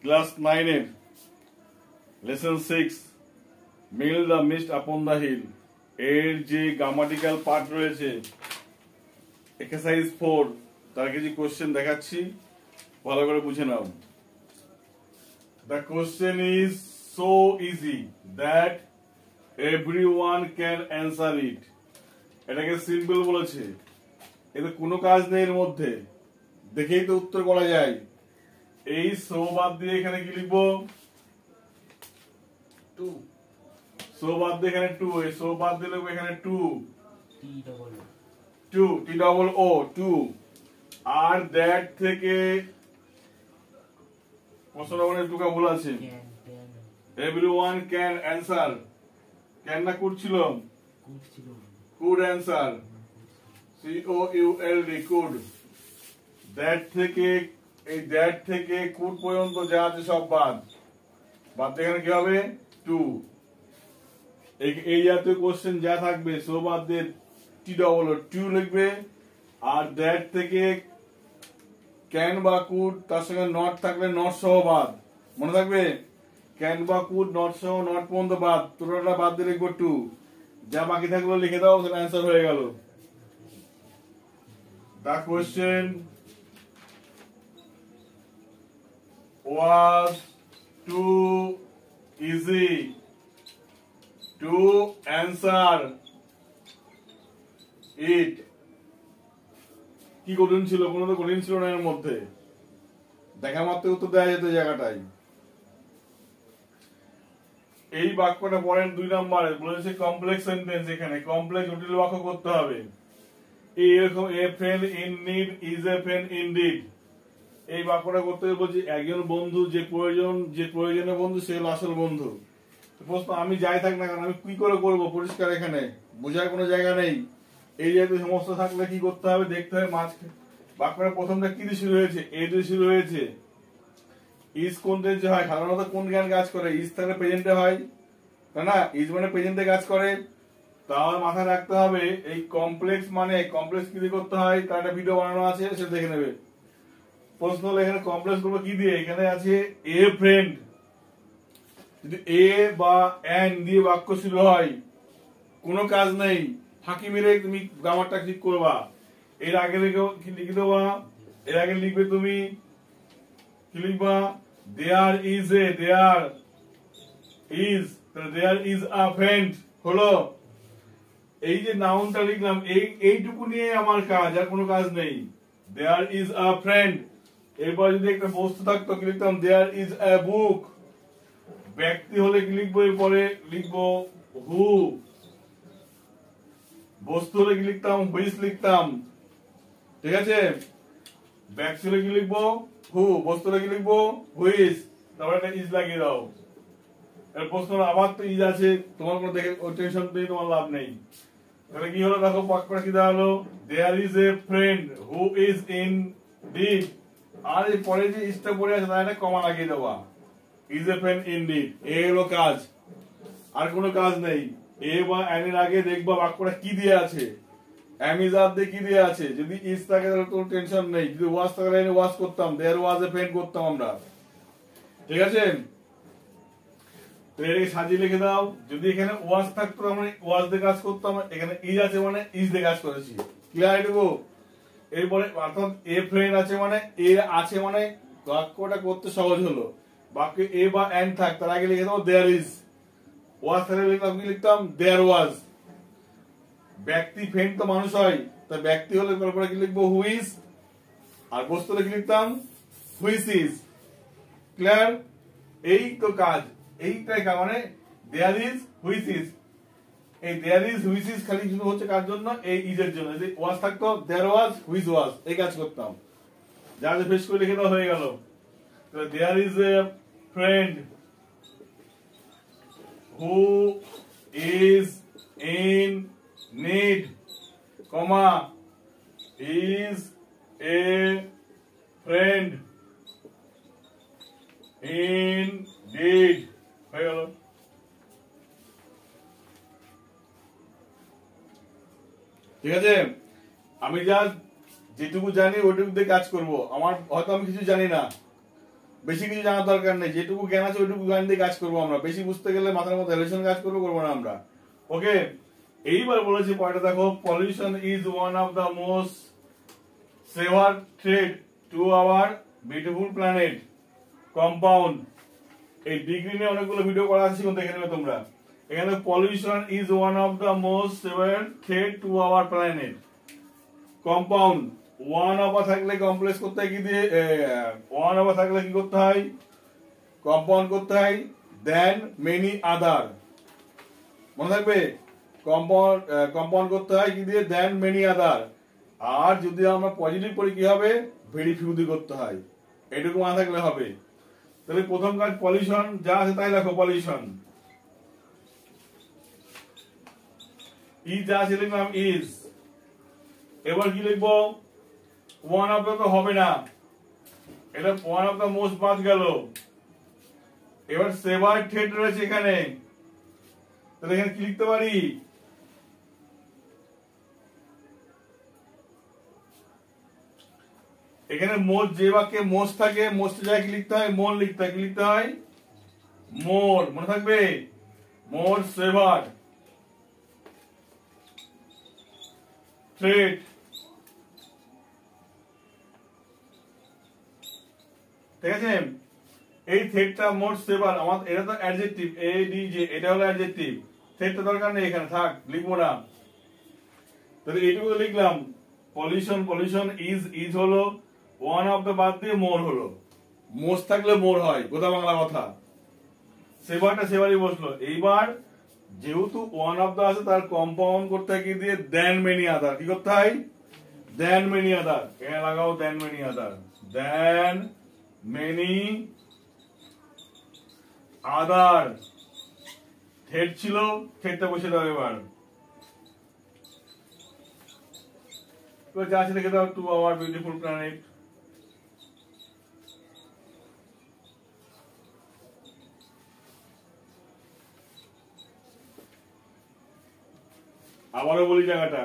Class 9 এর lesson 6 mill the mist upon the hill এর যে গ্রামাটিক্যাল পার্ট রয়েছে এক্সারসাইজ 4 তার কিছু কোশ্চেন দেখাচ্ছি, ভালো করে বুঝে নাও। The question is so easy that everyone can answer it. এটাকে সিম্পল বলেছে, এতে কোনো কাজ নেই এর মধ্যে, দেখেই তো উত্তর করা যায়। এই সো বাদ দিয়ে এখানে কি লিখবো? 2। সো বাদ দিয়ে এখানে 2, এই সো বাদ দিয়ে লিখবো এখানে 2 T double O 2। আর দ্যাট থেকে প্রশ্নটা মনে একটু ভুল আছে। এভরিওয়ান ক্যান অ্যান্সার, ক্যান না কুড ছিল? Could answer, COULD could. That থেকে, এই দ্যাট থেকে কুড পর্যন্ত যা আছে সব বাদ, বাদ দিয়ে এখানে কি হবে? 2। এই জাতীয় কোশ্চেন যা থাকবে সো বাদ দিয়ে T double O 2 লিখবে। আর দ্যাট থেকে ক্যান বা কুড তার সঙ্গে নট থাকলে নট সহ বাদ, মনে থাকবে? ক্যান বা কুড নট সহ নট পর্যন্ত বাদ, তোরা বাদ দিয়ে লিখবো 2। যা বাকি থাকলো লিখে দাও, সেটা অ্যান্সার হয়ে গেল। The question was too easy to answer it. কি কঠিন ছিল? কোনো তো কঠিন ছিল না এর মধ্যে, দেখা মাত্র উত্তর দেওয়া যেত জায়গাটাই। এই বাক্যটা পড়েন 2 নম্বরে বলেছে কমপ্লেক্স সেন্টেন্স, এখানে কমপ্লেক্স জটিল বাক্য করতে হবে। এরকম এ friend in need is a friend indeed, এই বাক্যটা করতে বলছি একজন বন্ধু যে প্রয়োজনীয় বন্ধু সে হলো আসল বন্ধু। প্রশ্ন আমি যাই থাক না কারণ আমি কি করে করবো পরিষ্কার, এখানে বোঝার কোনো জায়গা নেই। এই জাতীয় সমস্যা থাকলে কি করতে হবে দেখতে হবে। বাক্যটা প্রথমটা কি দিয়ে শুরু হয়েছে? এ দিয়ে শুরু হয়েছে। ইজ কোন টেন্সে হয়? সাধারণত কোন জ্ঞান কাজ করে? ইজ থাকলে প্রেজেন্টে হয়, তাই না? ইজ মানে প্রেজেন্টে কাজ করে। তাহলে মাথায় রাখতে হবে এই কমপ্লেক্স মানে কমপ্লেক্স কি দিয়ে করতে হয়, তার একটা ভিডিও বানানো আছে, সে দেখে নেবে। প্রশ্ন হলো এখানে কমপ্লেক্স করবো কি দিয়ে? এখানে আছে এ ফ্রেন্ড, যদি এ বা এন দিয়ে বাক্য শুরু হয় কোনো কাজ নেই, ফাঁকি মেরে তুমি গ্রামারটা ঠিক করবা। এর আগে লিখে দেবা, এর আগে লিখবে তুমি কি লিখবা? There is a, there is a friend হলো। এই যে নাউনটা লিখলাম এইটুকু নিয়ে আমার কাজ, আর কোনো কাজ নেই। There is a friend. এরপর যদি একটা বস্তু থাকতো কি লিখতাম? There is a book. ব্যক্তি হলে কি লিখবো? এরপরে লিখবো হু। বস্তু হলে কি লিখতাম? হুইচ লিখতাম, ঠিক আছে? ব্যক্তি হলে কি লিখবো? হু। বস্তু হলে কি লিখবো? হুইচ। তারপরে একটা ইজ লাগিয়ে দাও। এর প্রশ্ন আবার তো ইজ আছে, তোমার কোনো দেখে ওই টেনশন নেই, তোমার লাভ নেই। তাহলে কি হলো দেখো, বাক্যটা কি দেওয়া হলো? There is a friend who is indeed. আর এই পরে যে ইজটা পড়ে আছে তার একটা কমা লাগিয়ে দেওয়া, is a friend in deed. এ হলো কাজ, আর কোনো কাজ নেই। এ বা এন এর আগে দেখবা বাক্যটা কি দিয়ে আছে, অ্যামিজার দিয়ে কি দিয়ে আছে। যদি ইজ থাকে তাহলে কোনো টেনশন নেই, যদি ওয়াজ থাকে তাহলে ওয়াজ করতাম, দেয়ার ওয়াজ এ ফ্রেন্ড করতাম আমরা, ঠিক আছে? তো এটাকে সাজিয়ে লিখে দাও। যদি এখানে ওয়াজ থাকতো মানে ওয়াজ দিয়ে কাজ করতাম, এখানে ইজ আছে মানে ইজ দিয়ে কাজ করেছি। ক্লিয়ার এটুকু? এরপরে অর্থাৎ এ ফ্রেন্ড আছে মানে এ আছে মানে বাক্যটা করতে সহজ হলো। বাক্যে এ বা এন থাক তার আগে লিখে দাও দেয়ার ইজ। ওয়াজ থাকলে লিখতাম কি লিখতাম? দেয়ার ওয়াজ। ব্যক্তি ফ্রেন্ড তো মানুষ হয়, তা ব্যক্তি হলে তারপরে কি লিখবো? Who is. আর বস্তু হলে কি লিখতাম? Which is. ক্লিয়ার? এই তো কাজ, এইটাই কাজ মানে দেয়ার ইজ হুইচ ইজ। এই দেয়ার ইজ হুইচ ইজ খালি শুধু হচ্ছে কার জন্য? এই ইজের জন্য। যদি ওয়াজ থাকতো দেয়ার ওয়াজ হুইচ ওয়াজ, এই কাজ করতাম। যা ফেস করে লিখে দেওয়া হয়ে গেল। There is a friend who is in need, comma is a friend in deed, হয়ে গেল। ঠিক আছে? আমি যা যেটুকু জানি ওইটুকু দিয়ে কাজ করব। আমার হয়তো আমি কিছু জানি না, বেশি কিছু জানার দরকার নেই, যেটুকু জ্ঞান আছে ওইটুকু জ্ঞান দিয়ে কাজ করবো আমরা। বেশি বুঝতে গেলে মাথার মধ্যে রিলেশন কাজ করবো না আমরা। ওকে, এইবার বলেছি পয়েন্টটা দেখো, pollution is one of the most severe threat to our beautiful planet compound. এই ডিগ্রি নিয়ে অনেকগুলো ভিডিও করা আছে, দেখে নেবে তোমরা। এখানে pollution is one of the most severe threat to our planet compound. One of থাকলে কমপ্লেক্স করতে হয় কি দিয়ে, ওয়ান অফার থাকলে কি করতে হয়, কম্পাউন্ড করতে হয় দেন মেনি আদার। মনে থাকবে, কম্পাউন্ড করতে হয় কি দিয়ে, দেন মেনি আদার। আর যদি আমরা পজিটিভ করি কি হবে, ভেরি ফিউ দিয়ে করতে হয়। এটুকু মনে থাকলে হবে। তাহলে প্রথম কাজ পলিউশন, যা আছে তাই লেখো পলিউশন। ইজ যা আছে লিখলাম ইজ। এবার কি লিখবো, ওয়ান অফ দ্য তো হবে না, এটা ওয়ান অফ দ্য মোস্ট বাদ গেল। এবার সেভার থ্রেট রয়েছে এখানে, তাহলে এখানে কি লিখতে পারি, এখানে মোস্ট, যে বাক্যে মোস্ট থাকে মোস্ট জায়গায় কি লিখতে হয়, মোর লিখতে হয়। কি লিখতে হয়, মোর। মনে থাকবে, মোর সেভার থ্রেট। ঠিক আছে, এই থ্রেটটা মোর সেভার, আমার এটা তো অ্যাডজেক্টিভ, এ ডি জে, এটা হলো অ্যাডজেক্টিভ। থ্রেটটা দরকার নেই এখানে, থাক, লিখবো না। তাহলে এইটুকু লিখলাম, পলিউশন, পলিউশন ইজ হলো ওয়ান অফ দ্য বাদ দিয়ে মোর হলো, মোস্ট থাকলে মোর হয়, গোটা বাংলা কথা। সেভারটা সেভারই বসলো। এইবার যেহেতু ওয়ান অফ দ্য আছে, তার কম্পাউন্ড করতে হয় কি দিয়ে, দেন মেনি আদার। কি করতে হয়, দেন মেনি আদার। এখানে লাগাও দেন মেনি আদার, দেন মেনি আদার। থ্রেড ছিল, থ্রেডটা বসে দাও। এবার যা আছে লিখে দাও, টু আওয়ার বিউটিফুল প্ল্যানেট। আবারও বলি জায়গাটা,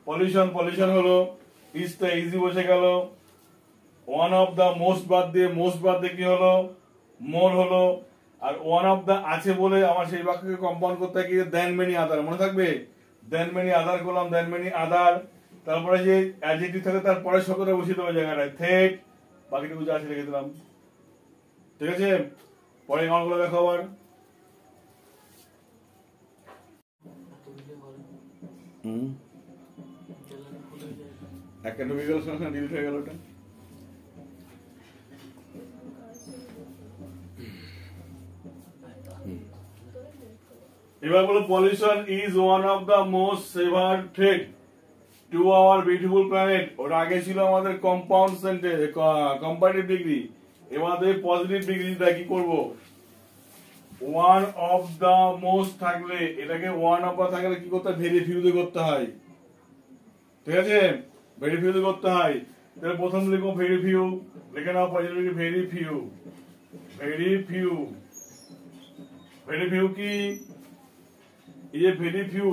পলিউশন, পলিউশন হলো, ইজটা ইজি বসে গেল, ওয়ান অফ দা মোস্ট বাদ দিয়ে, মোস্ট বাদ দিয়ে কি হলো, মোর হলো। আর ওয়ান অফ দা আছে বলে আমার সেই বাক্যকে কম্পাউন্ড করতে হয় কি, দেন মেনি আদার। মনে থাকবে, দেন মেনি আদার করলাম, দেন মেনি আদার। তারপরে যে অ্যাডজেক্টিভ থাকে তার পরে শব্দটা বসিয়ে দেবো জায়গাটায়, থ্রেট। বাকিটুকু যা আছে লিখে দিলাম। ঠিক আছে, পরে গানগুলো দেখো আবার। একটা ঢুকে গেল, ডিলিট হয়ে গেল ওটা। এবার বলো, pollution is one of the most severe threat to our beautiful planet. ওটা আগে ছিল আমাদের কম্পাউন্ড সেন্টেন্স, কম্পারেটিভ ডিগ্রি। এবার পজিটিভ ডিগ্রিটা কি করব, ওয়ান অফ দ্য মোস্ট থাকলে, এটাকে ওয়ান অফ দ্য থাকলে কি করতে হয়, ভেরি ফিউ দিয়ে করতে হয়। ঠিক আছে, ভেরি ফিউ দিয়ে করতে হয়। তাহলে প্রথম লিখবো ভেরি ফিউ, লিখে নাও positive, very few. Very few, very few কি, এই যে ভেরি ফিউ,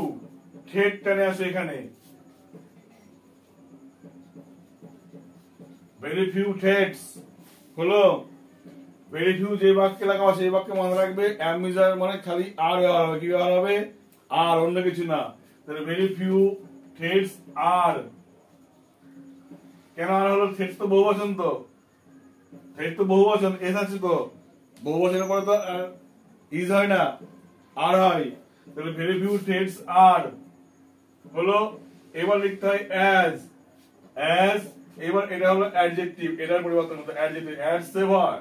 থ্রেড টানে আসে এখানে, ভেরি ফিউ থ্রেডস হলো। ভেরি ফিউ যে বাক্যে লাগাও সেই বাক্যে মনে রাখবে, অ্যামিজার মানে খালি আর ব্যবহার হবে। কি ব্যবহার হবে, আর, অন্য কিছু না। তাহলে ভেরি ফিউ থ্রেডস আর। কেন আর হলো, থ্রেডস তো বহুবচন, তো থ্রেড তো বহুবচন, এস আছে তো, বহুবচনের পরে তো ইজ হয় না, আর হয়। তাহলে ভেরি ফিউ থ্রেডস আর হলো। এবার লিখতে হয় অ্যাজ, অ্যাজ। এবার এটা হলো অ্যাডজেক্টিভ, এটার পরিবর্তন হতো adjective, as severe,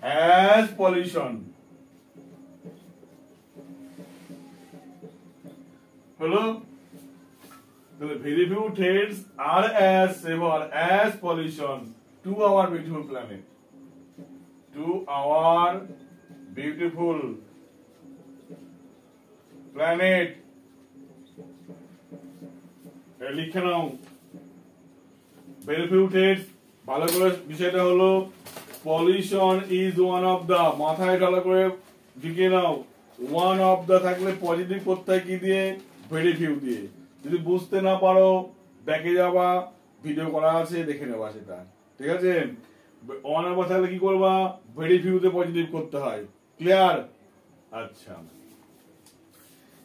as pollution হলো। তাহলে ভেরি ফিউ থ্রেডস আর as severe, as pollution to our beautiful planet, to our beautiful planet. লিখে নাও ভেরি ফিউ থ্রেডস। ভালো করে বিষয়টা হলো, pollution is one of the, মাথায় ভালো করে ঢুকিয়ে নাও। ওয়ান অফ দা থাকলে পজিটিভ করতে হয় কি দিয়ে, ভেরি ফিউ দিয়ে। যদি বুঝতে না পারো ব্যাকে যাবা, ভিডিও করা আছে, দেখে নেবা সেটা। ঠিক আছে, অন এর পর থাকলে কি করবা, ভেরি ফিউতে পজিটিভ করতে হয়। ক্লিয়ার? আচ্ছা,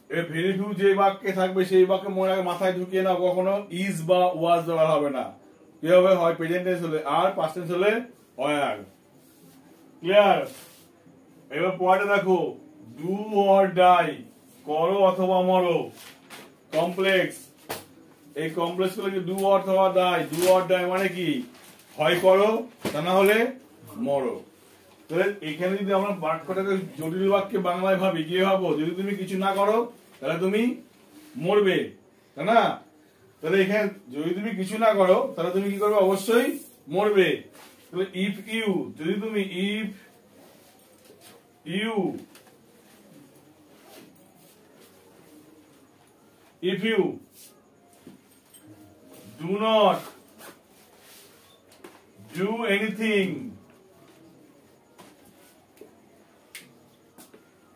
এই ভেরি ফিউ যে বাক্যে থাকবে সেই বাক্যে মনে রাখে, মাথায় ঢুকিয়ে নাও, কখনো ইজ বা ওয়াজ দেওয়া হবে না। কি হবে, হয় প্রেজেন্ট টেন্স হলে আর, পাস্ট টেন্স হলে ওয়্যার। ক্লিয়ার? এবার পরেরটা দেখো, ডু অর ডাই, করো অথবা মরো, কমপ্লেক্স। এই কমপ্লেক্স গুলো কি ডু অথবা ডাই, ডু অর ডাই মানে কি, হয় করো তা না হলে মরো। তাহলে এখানে যদি আমরা বাক্যটাকে জটিল বাক্যে বাংলায় ভাবি, কি ভাবো, যদি তুমি কিছু না করো তাহলে তুমি মরবে, তাই না? তাহলে এখানে যদি তুমি কিছু না করো তাহলে তুমি কি করবে, অবশ্যই মরবে। তাহলে ইফ ইউ, যদি তুমি if you do not do anything,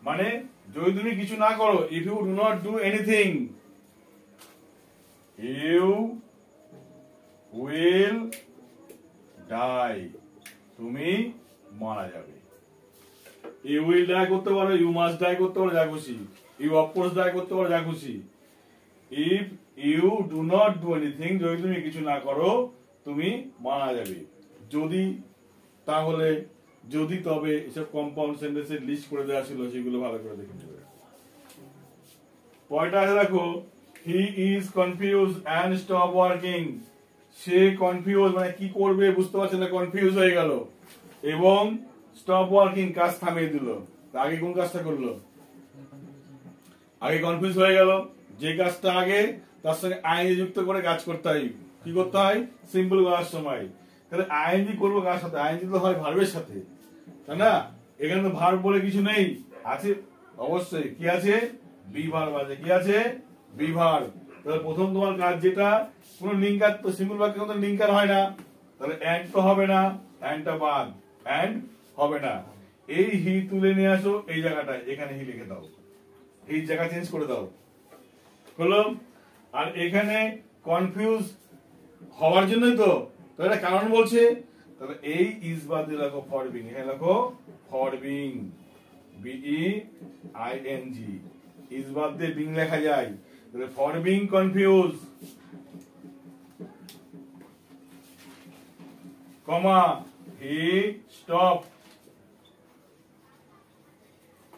মানে যদি তুমি কিছু না করো, if you do not do anything you will die, তুমি মারা যাবে। you will die করতে পারো, you must die করতে পারো, যা খুশি, you of course die করতে পারো, যা খুশি। if you do not do anything, যদি তুমি কিছু না করো তুমি মারা যাবে। যদি, তাহলে, যদি, তবে, এসব কম্পাউন্ড সেন্টেন্সের লিস্ট করে দেওয়া ছিল, সেগুলো ভালো করে দেখে নেবে। পয়েন্টটা আছে দেখো, he is confuse and stop working, সে কনফিউজ মানে কি করবে বুঝতে পারছে না, কনফিউজ হয়ে গেল, এবং স্টপ ওয়ার্কিং কাজ থামিয়ে দিল। আগে কোন কাজটা করলো, আগে কনফিউজ হয়ে গেল, যে কাজটা আগে তার সঙ্গে আইএনজি যুক্ত করে কাজ করতে হয়। কি করতে হয়, সিম্পল করার সময়। তাহলে আইএনজি করবো কার সাথে, আইএনজি তো হয় ভার্বের সাথে, তাই না? এখানে তো ভার্ব বলে কিছু নেই, আছে অবশ্যই কি আছে, বি ভার্ব আছে। কি আছে, বি ভার্ব। তাহলে প্রথম তোমার কাজ যেটা, কোন লিঙ্কার, তো সিম্পল বাক্যে কোনো লিঙ্কার হয় না, তাহলে এন্ড তো হবে না, এন্ডটা বাদ, এন্ড হবে না। এই হি তুলে নিয়ে আসো এই জায়গাটায়, এখানে হি লিখে দাও, এই জায়গা চেঞ্জ করে দাও, হলো। আর এখানে কনফিউজ হওয়ার জন্যই তো, তাহলে কারণ বলছে, তাহলে এই ইজ বাদ দিয়ে লেখো ফর বিং, এখানে লেখো for being, B E I N G, is বাদ দিয়ে বিং লেখা যায়, তাহলে for being confuse, comma, he stop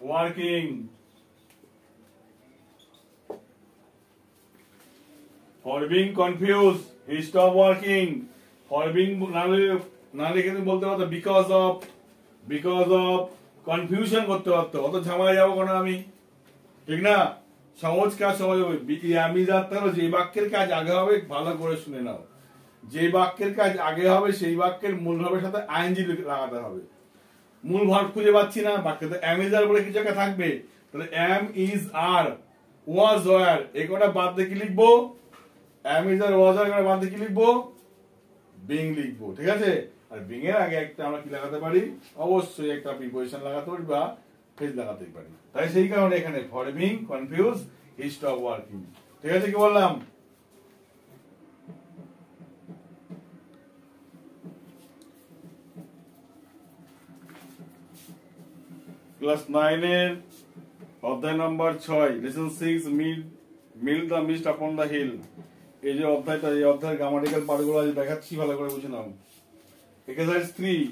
working, for being confused he stopped working, for being না লিখে তুমি বলতে পারতো because of confusion করতে পারতো, অত ঝামেলা যাবো কেন আমি, ঠিক না? সহজ কাজ সহজ হবে। আমি জানতে হলো যে বাক্যের কাজ আগে হবে, ভালো করে শুনে নাও, যে বাক্যের কাজ আগে হবে সেই বাক্যের মূল ভাবের সাথে আইএনজি লাগাতে হবে। মূল ভার্ব খুঁজে পাচ্ছি না, বাক্যে এম ইজ আর বলে কিছু একটা থাকবে, তাহলে am is are, was were, এই কটা বাদ দিয়ে কি লিখবো, এম ইজ আর ওয়াজ আর বাদ দিয়ে কি লিখবো, বিং লিখবো, ঠিক আছে? আর বিং এর আগে একটা আমরা কি লাগাতে পারি, অবশ্যই একটা প্রিপোজিশন লাগাতে পারি বা ফ্রেজ লাগাতে পারি। তাই সেই কারণে এখানে for being confuse he stop working, ঠিক আছে? কি বললাম, ক্লাস 9 এর অধ্যায় নম্বর 6, lesson 6, mill the mist upon the hill. এই যে অধ্যায়টা, এই অধ্যায়ের গ্রামাটিক্যাল পার্টগুলো আজ দেখাচ্ছি, ভালো করে বুঝে নাও। এক্সারসাইজ 3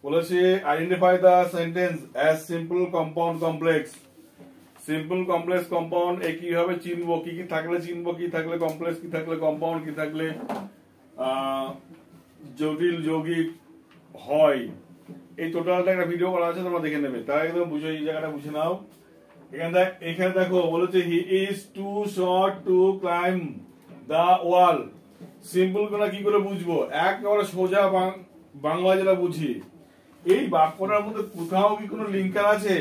বলেছে, identify the sentence as simple, compound, complex. Simple, complex, compound এ কিভাবে চিনবো, কি কি থাকলে চিনবো, কি থাকলে কমপ্লেক্স, কি থাকলে কম্পাউন্ড, কি থাকলে জটিল যৌগিক হয়। এই টোটালটা একটা ভিডিও করা আছে, তোমরা দেখে নেবে, তার একদম বুঝো, এই জায়গাটা বুঝে নাও। এখানে দেখো বলেছে, he is too short to climb the wall. Simple করে কি করে বুঝবো, একেবারে সোজা বাংলা যেটা বুঝি, এই বাক্যটার মধ্যে কোথাও কি কোনো লিঙ্কার আছে,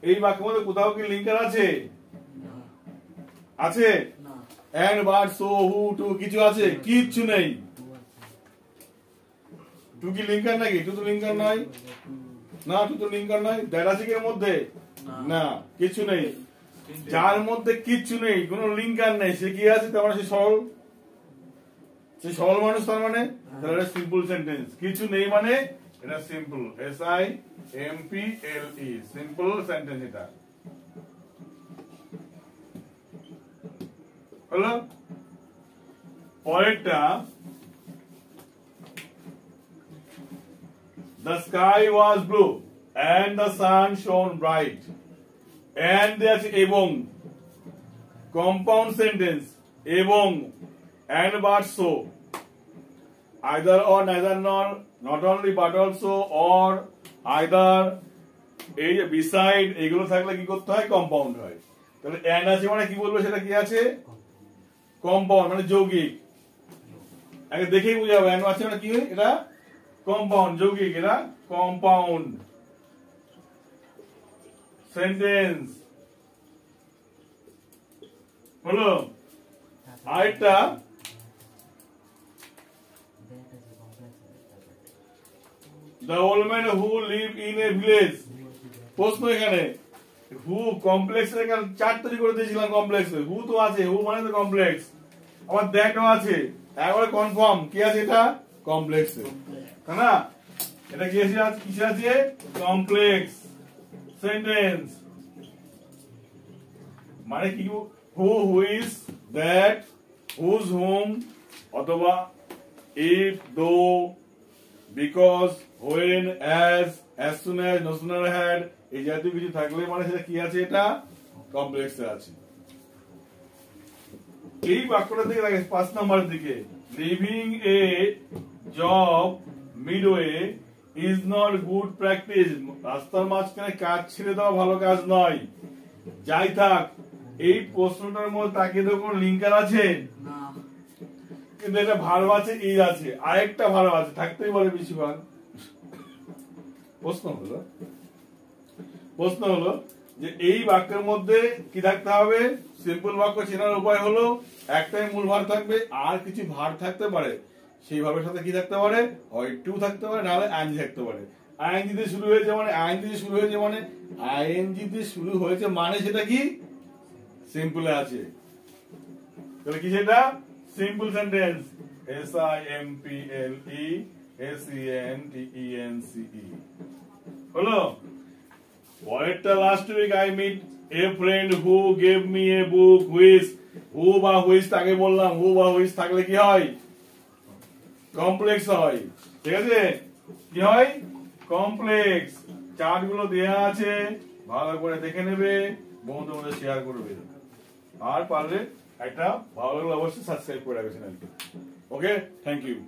এই বাক্যের মধ্যে কোথাও কি লিঙ্কার আছে, আছে? And, but, so, who, to কিছু আছে? কিচ্ছু নেই। টু কি লিঙ্কার নাকি? টু তো লিঙ্কার নাই না, টু তো লিঙ্কার নাই। দ্যাট আছে কি এর মধ্যে? না, কিছু নেই। যার মধ্যে কিচ্ছু নেই, কোনো লিঙ্কার নেই, সে কি আছে, তোমার সে সরল, সে সরল মানুষ, তার মানে তাহলে এটা সিম্পল সেন্টেন্স। কিছু নেই মানে এটা সিম্পল, SIMPLE, সিম্পল সেন্টেন্স এটা হলো। পরেরটা, the sky was blue and the sun shone bright, and there is এবং, compound sentence, এবং and but so, either or, neither nor, not only but also, or either, এই যে beside এগুলো থাকলে কি করতে হয়? কম্পাউন্ড হয়। তাহলে and আছে মানে কি বলবো? সেটা কি আছে? কম্পাউন্ড, মানে যৌগিক। আগে দেখেই বুঝা যাবে and আছে মানে কি হয়? এটা কম্পাউন্ড, যৌগিক, এটা কম্পাউন্ড সেন্টেন্স হলো। আরেকটা, the old man who live in a village, প্রশ্ন এখানে হু কমপ্লেক্স, এখানে 4 তৈরি করে দিয়েছিলাম কমপ্লেক্স, হু তো আছে, হু মানে তো কমপ্লেক্স, আবার দ্যাটও আছে, একবারে কনফার্ম কি আছে? এটা কমপ্লেক্স, তাই না? এটা কি আছে? কিসে আছে? Complex sentence. মানে কি? হু, হুইজ, দ্যাট, হুজ, হুম, অথবা ইফ, দো, because, when, as soon as, no sooner had, এই জাতীয় কিছু থাকলে মানে সেটা কি আছে? এটা কমপ্লেক্সে আছে। এই বাক্যটা দিকে দেখেন 5 নম্বরের দিকে, living A job midway is not good practice, রাস্তার মাঝখানে কাজ ছেড়ে দেওয়া ভালো কাজ নয়। যাই থাক, এই প্রশ্নটার মধ্যে তাকিয়ে দেখুন লিঙ্কার আছে না, কিন্তু এটা ভার্ব আছে, ইজ আছে, আরেকটা ভার্ব আছে, থাকতেই পারে বেশিরভাগ। প্রশ্ন হলো যে এই বাক্যের মধ্যে কি থাকতে হবে? সিম্পল বাক্য চেনার উপায় হলো একটাই মূল ভার থাকবে, আর কিছু ভার থাকতে পারে, সেই ভাবের সাথে কি থাকতে পারে? হয় টু থাকতে পারে, নাহলে আইএনজি থাকতে পারে। আইএনজি দিয়ে শুরু হয়েছে মানে, আইএনজি দিয়ে শুরু হয়েছে মানে, আইএনজি দিয়ে শুরু হয়েছে মানে সেটা কি? সিম্পলে আছে। তাহলে কি সেটা? সিম্পল সেন্টেন্স, SIMPLE SENTENCE হলো। পরেরটা, last week I meet a friend who gave me a book which, who বা হুইচ আগে বললাম, হু বা হুইচ থাকলে কি হয়? কমপ্লেক্স হয়। ঠিক আছে, কি হয়? কমপ্লেক্স। চার্ট গুলো দেয়া আছে, ভালো করে দেখে নেবে, বন্ধুদের মধ্যে শেয়ার করবে, আর পারলে একটা ভালো লাগলে অবশ্যই সাবস্ক্রাইব করে রাখবে চ্যানেলকে। ওকে, থ্যাংক ইউ।